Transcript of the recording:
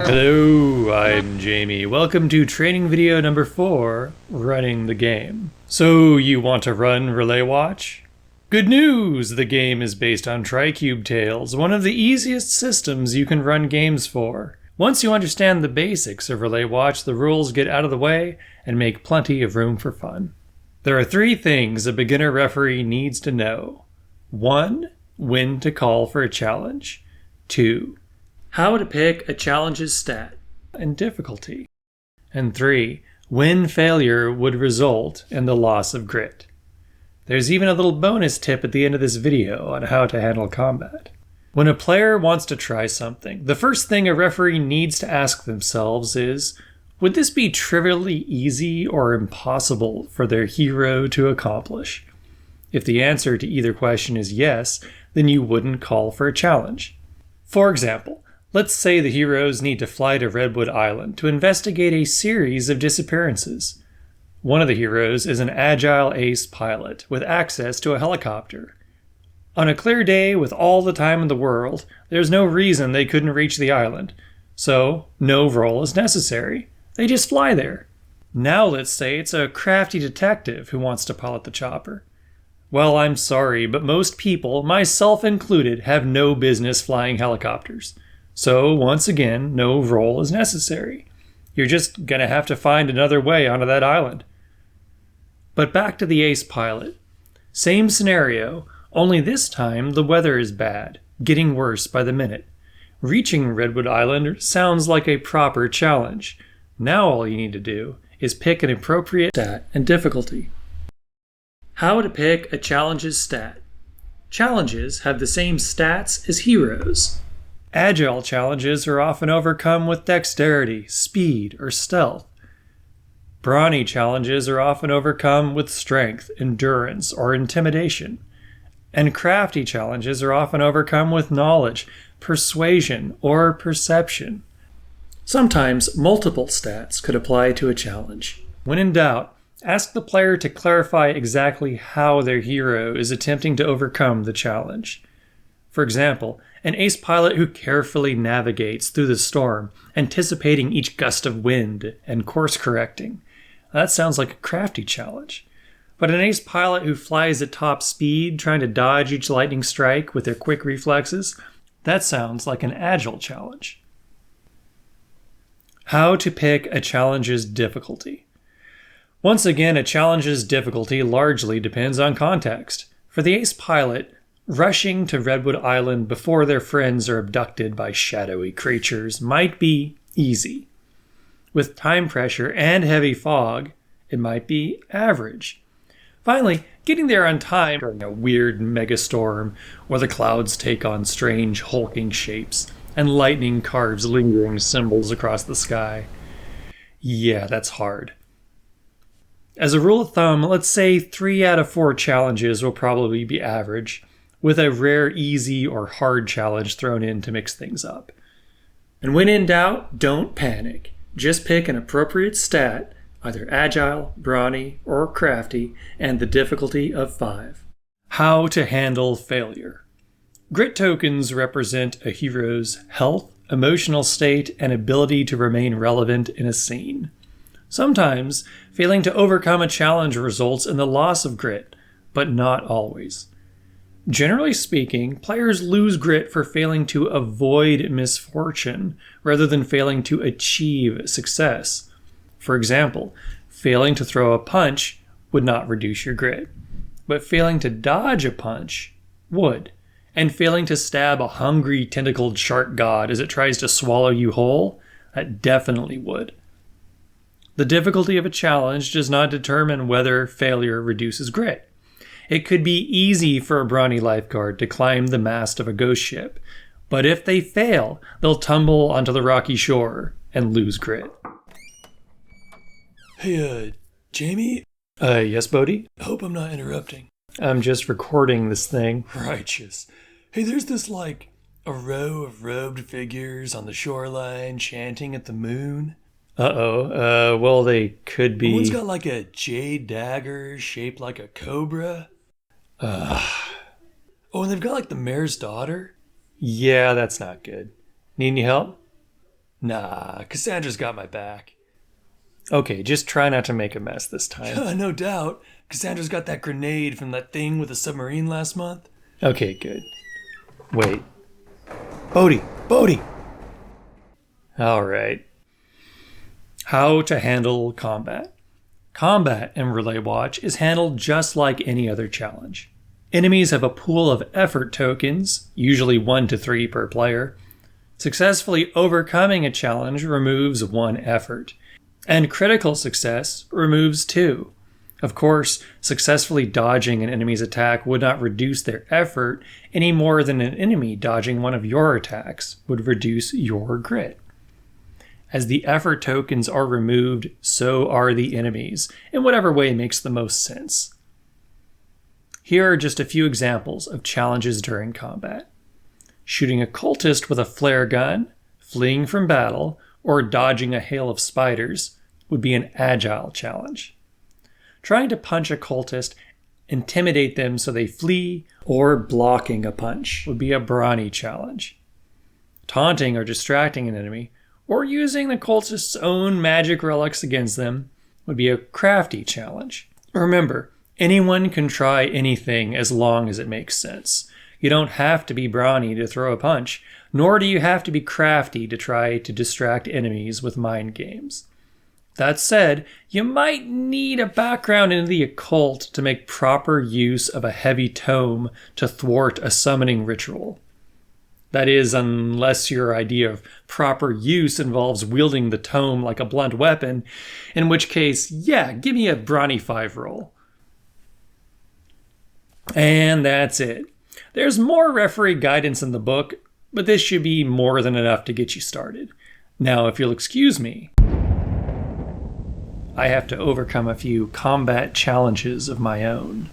Hello, I'm Jamie. Welcome to training video number 4, Running the Game. So, you want to run Relay Watch? Good news! The game is based on Tricube Tales, one of the easiest systems you can run games for. Once you understand the basics of Relay Watch, the rules get out of the way and make plenty of room for fun. There are 3 things a beginner referee needs to know. 1. When to call for a challenge. 2. How to pick a challenge's stat and difficulty. And 3. When failure would result in the loss of grit. There's even a little bonus tip at the end of this video on how to handle combat. When a player wants to try something, the first thing a referee needs to ask themselves is, would this be trivially easy or impossible for their hero to accomplish? If the answer to either question is yes, then you wouldn't call for a challenge. For example, let's say the heroes need to fly to Redwood Island to investigate a series of disappearances. One of the heroes is an agile ace pilot with access to a helicopter. On a clear day with all the time in the world, there's no reason they couldn't reach the island, so no roll is necessary. They just fly there. Now let's say it's a crafty detective who wants to pilot the chopper. Well, I'm sorry, but most people, myself included, have no business flying helicopters. So, once again, no roll is necessary. You're just gonna have to find another way onto that island. But back to the ace pilot. Same scenario, only this time the weather is bad, getting worse by the minute. Reaching Redwood Island sounds like a proper challenge. Now all you need to do is pick an appropriate stat and difficulty. How to pick a challenge's stat. Challenges have the same stats as heroes. Agile challenges are often overcome with dexterity, speed, or stealth. Brawny challenges are often overcome with strength, endurance, or intimidation. And crafty challenges are often overcome with knowledge, persuasion, or perception. Sometimes multiple stats could apply to a challenge. When in doubt, ask the player to clarify exactly how their hero is attempting to overcome the challenge. For example, an ace pilot who carefully navigates through the storm, anticipating each gust of wind and course correcting. That sounds like a crafty challenge. But an ace pilot who flies at top speed, trying to dodge each lightning strike with their quick reflexes, that sounds like an agile challenge. How to pick a challenge's difficulty. Once again, a challenge's difficulty largely depends on context. For the ace pilot, rushing to Redwood Island before their friends are abducted by shadowy creatures might be easy. With time pressure and heavy fog, it might be average. Finally, getting there on time during a weird megastorm where the clouds take on strange hulking shapes and lightning carves lingering symbols across the sky. Yeah, that's hard. As a rule of thumb, let's say 3 out of 4 challenges will probably be average, with a rare easy or hard challenge thrown in to mix things up. And when in doubt, don't panic. Just pick an appropriate stat, either agile, brawny, or crafty, and the difficulty of 5. How to handle failure. Grit tokens represent a hero's health, emotional state, and ability to remain relevant in a scene. Sometimes, failing to overcome a challenge results in the loss of grit, but not always. Generally speaking, players lose grit for failing to avoid misfortune rather than failing to achieve success. For example, failing to throw a punch would not reduce your grit, but failing to dodge a punch would, and failing to stab a hungry tentacled shark god as it tries to swallow you whole, that definitely would. The difficulty of a challenge does not determine whether failure reduces grit. It could be easy for a brawny lifeguard to climb the mast of a ghost ship, but if they fail, they'll tumble onto the rocky shore and lose grit. Hey, Jamie? Yes, Bodhi? I hope I'm not interrupting. I'm just recording this thing. Righteous. Hey, there's this, a row of robed figures on the shoreline chanting at the moon. Well, they could be... One's got, a jade dagger shaped like a cobra. Oh, and they've got, the mayor's daughter. Yeah, that's not good. Need any help? Nah, Cassandra's got my back. Okay, just try not to make a mess this time. No doubt. Cassandra's got that grenade from that thing with the submarine last month. Okay, good. Wait. Bodhi! Alright. How to handle combat. Combat in Relay Watch is handled just like any other challenge. Enemies have a pool of effort tokens, usually 1 to 3 per player. Successfully overcoming a challenge removes 1 effort, and critical success removes 2. Of course, successfully dodging an enemy's attack would not reduce their effort any more than an enemy dodging one of your attacks would reduce your grit. As the effort tokens are removed, so are the enemies, in whatever way makes the most sense. Here are just a few examples of challenges during combat. Shooting a cultist with a flare gun, fleeing from battle, or dodging a hail of spiders would be an agile challenge. Trying to punch a cultist, intimidate them so they flee, or blocking a punch would be a brawny challenge. Taunting or distracting an enemy, or using the cultist's own magic relics against them would be a crafty challenge. Remember, anyone can try anything as long as it makes sense. You don't have to be brawny to throw a punch, nor do you have to be crafty to try to distract enemies with mind games. That said, you might need a background in the occult to make proper use of a heavy tome to thwart a summoning ritual. That is, unless your idea of proper use involves wielding the tome like a blunt weapon, in which case, yeah, give me a brawny 5 roll. And that's it. There's more referee guidance in the book, but this should be more than enough to get you started. Now, if you'll excuse me, I have to overcome a few combat challenges of my own.